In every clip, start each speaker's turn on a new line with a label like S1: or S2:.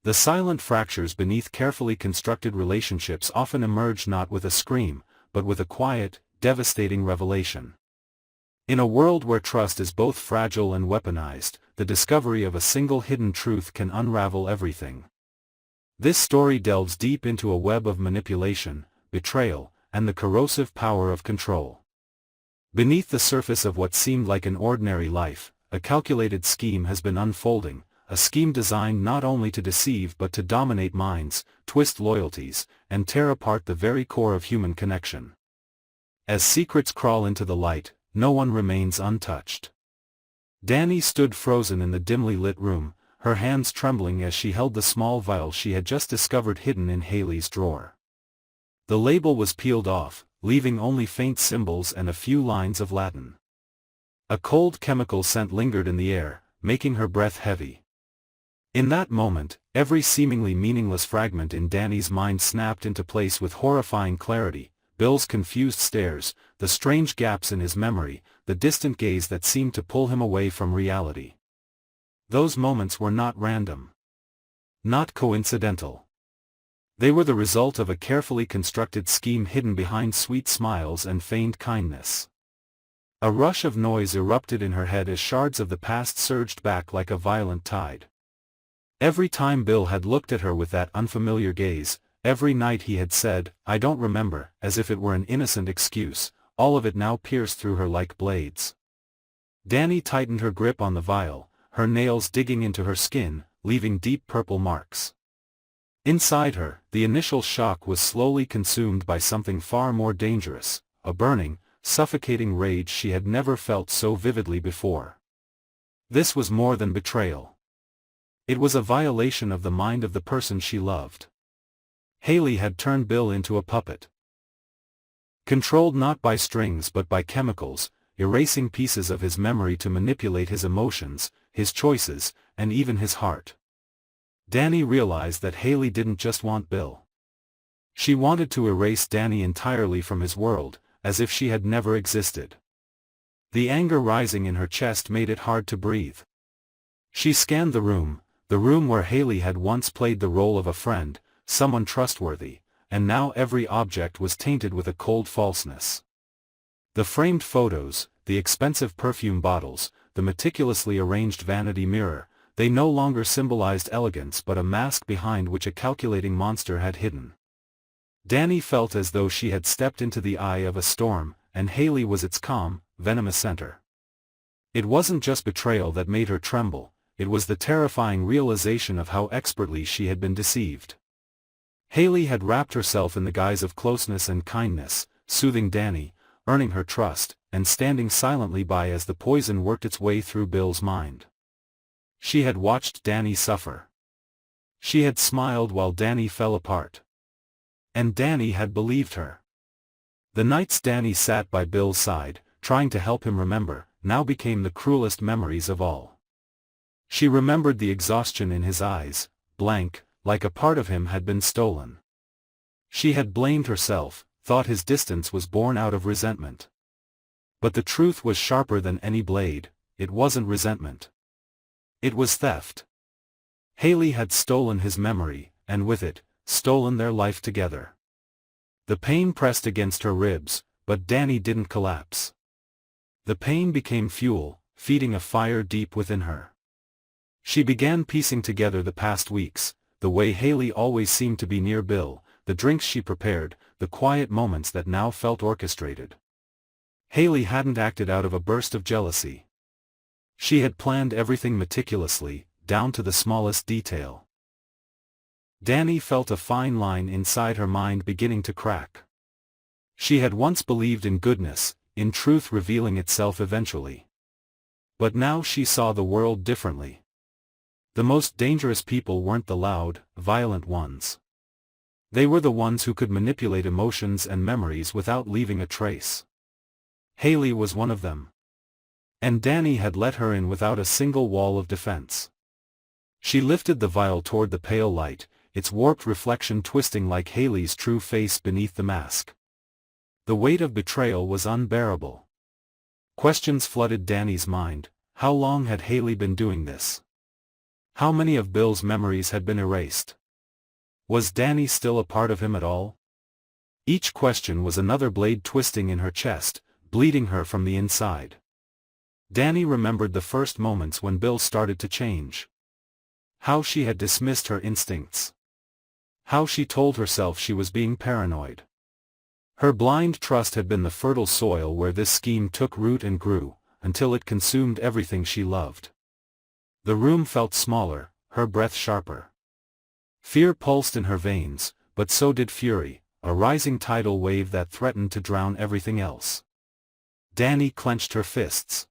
S1: The silent fractures beneath carefully constructed relationships often emerge not with a scream, but with a quiet, devastating revelation. In a world where trust is both fragile and weaponized, the discovery of a single hidden truth can unravel everything. This story delves deep into a web of manipulation, betrayal, and the corrosive power of control. Beneath the surface of what seemed like an ordinary life, a calculated scheme has been unfolding, a scheme designed not only to deceive but to dominate minds, twist loyalties, and tear apart the very core of human connection. As secrets crawl into the light, no one remains untouched. Dani stood frozen in the dimly lit room, her hands trembling as she held the small vial she had just discovered hidden in Hayley's drawer. The label was peeled off, leaving only faint symbols and a few lines of Latin. A cold chemical scent lingered in the air, making her breath heavy. In that moment, every seemingly meaningless fragment in Dani's mind snapped into place with horrifying clarity: Bill's confused stares, the strange gaps in his memory, the distant gaze that seemed to pull him away from reality. Those moments were not random. Not coincidental. They were the result of a carefully constructed scheme hidden behind sweet smiles and feigned kindness. A rush of noise erupted in her head as shards of the past surged back like a violent tide. Every time Bill had looked at her with that unfamiliar gaze, every night he had said, "I don't remember," as if it were an innocent excuse, all of it now pierced through her like blades. Dani tightened her grip on the vial, her nails digging into her skin, leaving deep purple marks. Inside her, the initial shock was slowly consumed by something far more dangerous, a burning, suffocating rage she had never felt so vividly before. This was more than betrayal. It was a violation of the mind of the person she loved. Hayley had turned Bill into a puppet. Controlled not by strings but by chemicals, erasing pieces of his memory to manipulate his emotions, his choices, and even his heart. Dani realized that Hayley didn't just want Bill. She wanted to erase Dani entirely from his world, as if she had never existed. The anger rising in her chest made it hard to breathe. She scanned the room where Hayley had once played the role of a friend, someone trustworthy, and now every object was tainted with a cold falseness. The framed photos, the expensive perfume bottles, the meticulously arranged vanity mirror, they no longer symbolized elegance but a mask behind which a calculating monster had hidden. Dani felt as though she had stepped into the eye of a storm, and Hayley was its calm, venomous center. It wasn't just betrayal that made her tremble, it was the terrifying realization of how expertly she had been deceived. Hayley had wrapped herself in the guise of closeness and kindness, soothing Dani, earning her trust, and standing silently by as the poison worked its way through Bill's mind. She had watched Dani suffer. She had smiled while Dani fell apart. And Dani had believed her. The nights Dani sat by Bill's side, trying to help him remember, now became the cruelest memories of all. She remembered the exhaustion in his eyes, blank, like a part of him had been stolen. She had blamed herself, thought his distance was born out of resentment. But the truth was sharper than any blade: it wasn't resentment. It was theft. Hayley had stolen his memory, and with it, stolen their life together. The pain pressed against her ribs, but Dani didn't collapse. The pain became fuel, feeding a fire deep within her. She began piecing together the past weeks, the way Hayley always seemed to be near Bill, the drinks she prepared, the quiet moments that now felt orchestrated. Hayley hadn't acted out of a burst of jealousy. She had planned everything meticulously, down to the smallest detail. Dani felt a fine line inside her mind beginning to crack. She had once believed in goodness, in truth revealing itself eventually. But now she saw the world differently. The most dangerous people weren't the loud, violent ones. They were the ones who could manipulate emotions and memories without leaving a trace. Hayley was one of them. And Dani had let her in without a single wall of defense. She lifted the vial toward the pale light, its warped reflection twisting like Hayley's true face beneath the mask. The weight of betrayal was unbearable. Questions flooded Dani's mind: how long had Hayley been doing this? How many of Bill's memories had been erased? Was Dani still a part of him at all? Each question was another blade twisting in her chest, bleeding her from the inside. Dani remembered the first moments when Bill started to change. How she had dismissed her instincts. How she told herself she was being paranoid. Her blind trust had been the fertile soil where this scheme took root and grew, until it consumed everything she loved. The room felt smaller, her breath sharper. Fear pulsed in her veins, but so did fury, a rising tidal wave that threatened to drown everything else. Dani clenched her fists.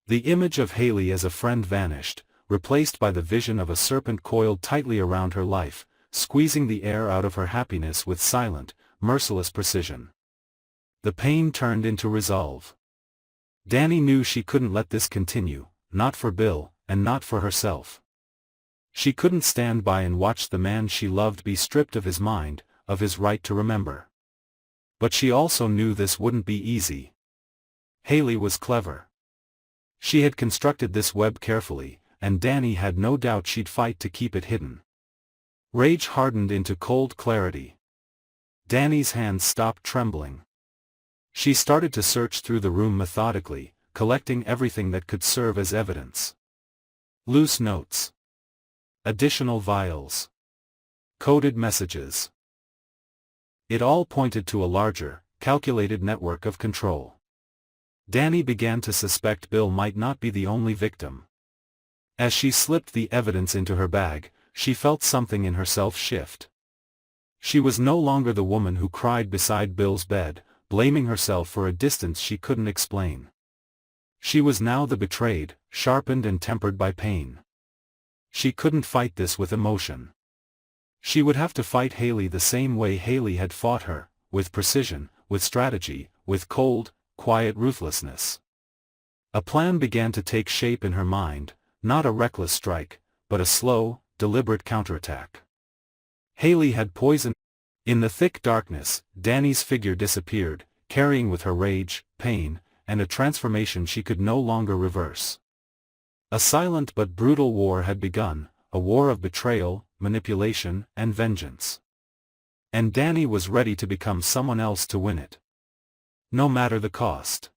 S1: The image of Hayley as a friend vanished, replaced by the vision of a serpent coiled tightly around her life, squeezing the air out of her happiness with silent, merciless precision. The pain turned into resolve. Dani knew she couldn't let this continue, not for Bill, and not for herself. She couldn't stand by and watch the man she loved be stripped of his mind, of his right to remember. But she also knew this wouldn't be easy. Hayley was clever. She had constructed this web carefully, and Dani had no doubt she'd fight to keep it hidden. Rage hardened into cold clarity. Dani's hands stopped trembling. She started to search through the room methodically, collecting everything that could serve as evidence. Loose notes. Additional vials. Coded messages. It all pointed to a larger, calculated network of control. Dani began to suspect Bill might not be the only victim. As she slipped the evidence into her bag, she felt something in herself shift. She was no longer the woman who cried beside Bill's bed, blaming herself for a distance she couldn't explain. She was now the betrayed, sharpened and tempered by pain. She couldn't fight this with emotion. She would have to fight Hayley the same way Hayley had fought her, with precision, with strategy, with cold, quiet ruthlessness. A plan began to take shape in her mind, not a reckless strike, but a slow, deliberate counterattack. Hayley had poisoned. In the thick darkness, Dani's figure disappeared, carrying with her rage, pain, and a transformation she could no longer reverse. A silent but brutal war had begun, a war of betrayal, manipulation, and vengeance. And Dani was ready to become someone else to win it. No matter the cost.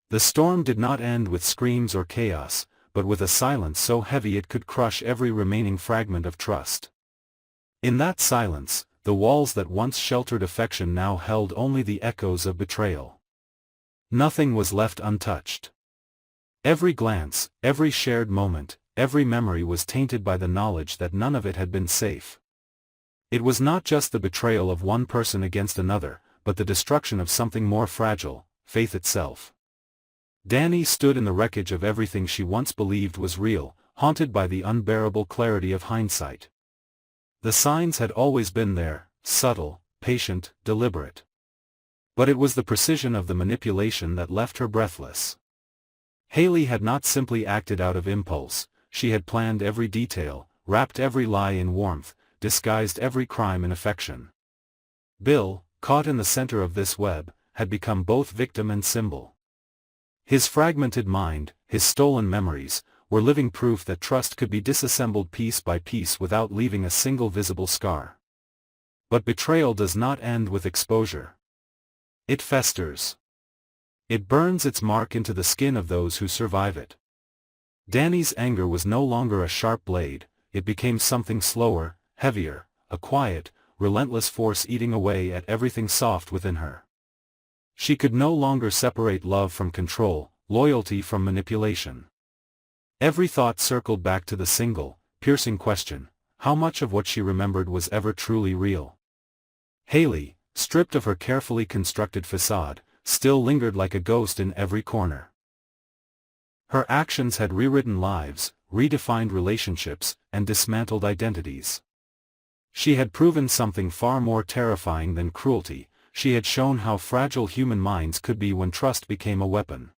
S1: The storm did not end with screams or chaos, but with a silence so heavy it could crush every remaining fragment of trust. In that silence, the walls that once sheltered affection now held only the echoes of betrayal. Nothing was left untouched. Every glance, every shared moment, every memory was tainted by the knowledge that none of it had been safe. It was not just the betrayal of one person against another, but the destruction of something more fragile, faith itself. Dani stood in the wreckage of everything she once believed was real, haunted by the unbearable clarity of hindsight. The signs had always been there, subtle, patient, deliberate. But it was the precision of the manipulation that left her breathless. Hayley had not simply acted out of impulse, she had planned every detail, wrapped every lie in warmth, disguised every crime in affection. Bill, caught in the center of this web, had become both victim and symbol. His fragmented mind, his stolen memories, were living proof that trust could be disassembled piece by piece without leaving a single visible scar. But betrayal does not end with exposure. It festers. It burns its mark into the skin of those who survive it. Dani's anger was no longer a sharp blade, it became something slower, heavier, a quiet, relentless force eating away at everything soft within her. She could no longer separate love from control, loyalty from manipulation. Every thought circled back to the single, piercing question, how much of what she remembered was ever truly real? Hayley, stripped of her carefully constructed facade, still lingered like a ghost in every corner. Her actions had rewritten lives, redefined relationships, and dismantled identities. She had proven something far more terrifying than cruelty, she had shown how fragile human minds could be when trust became a weapon.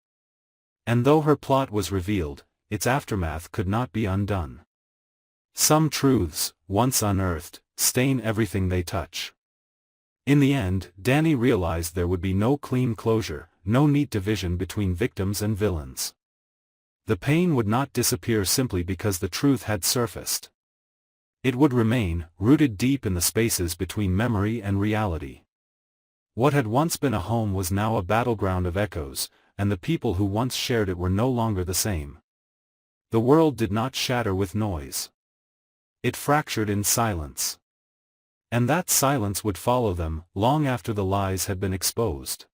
S1: And though her plot was revealed, its aftermath could not be undone. Some truths, once unearthed, stain everything they touch. In the end, Dani realized there would be no clean closure, no neat division between victims and villains. The pain would not disappear simply because the truth had surfaced. It would remain, rooted deep in the spaces between memory and reality. What had once been a home was now a battleground of echoes, and the people who once shared it were no longer the same. The world did not shatter with noise. It fractured in silence. And that silence would follow them, long after the lies had been exposed.